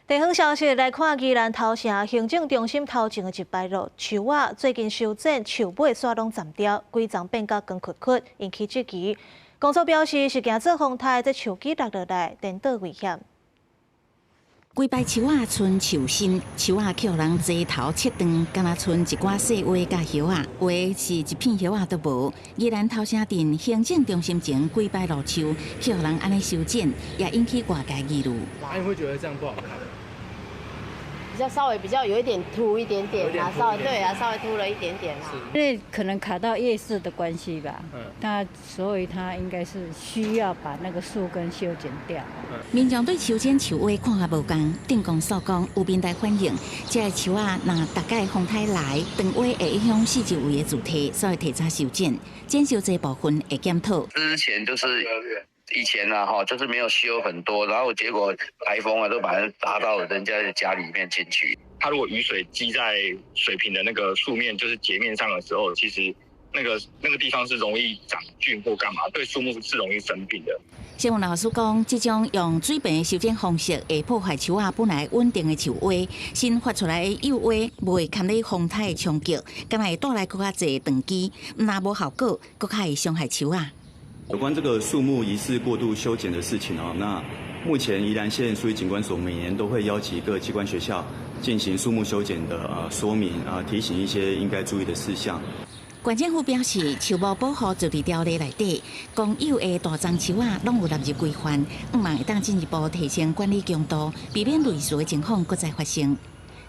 地方消息来看，宜兰头城行政中心头前的一排路树仔，最近修剪树尾煞拢斩掉，规丛变甲光屈屈，引起质疑。工作表示是惊做风台，这树枝落落来，颠倒危险。规排树仔剩树心，树仔去互人坐头切断，敢若剩一寡细叶甲叶仔，有的是一片叶仔都无。宜兰头城镇行政中心前规排路树，去互人安尼修剪，也引起外界议论。你会觉得这样不好看？稍微比较有一点凸一点点啊，稍微对啊，稍微凸了一点点啊。因为可能卡到夜市的关系吧，所以它应该是需要把那个树根修剪掉。民众对修剪树尾看法无同，电工所讲有面来反映，这个树仔若大概风台来，长尾会影响四周围的主体，所以提早修剪，剪修这部分会检讨。之前就是。以前啊，就是没有修很多，然后结果台风啊都把它打到人家的家里面进去。它如果雨水积在水平的那个树面，就是截面上的时候，其实那个地方是容易长菌或干嘛，对树木是容易生病的。新闻老师讲，这种用水平的修剪方式会破坏树仔本来稳定的树尾，新发出来的幼蛙袂堪咧风台的冲击，敢会带来更加侪长枝，若无效果，更加会伤害树仔。有关这个树木疑似过度修剪的事情那目前宜兰县树艺景观所每年都会邀集各机关学校进行树木修剪的说明提醒一些应该注意的事项。县政府表示，树木保护就伫条例内底，公有的大樟树仔拢有纳入规范，希望会当进一步提升管理强度，避免类似的情况再发生。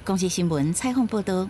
公视新闻采访报道。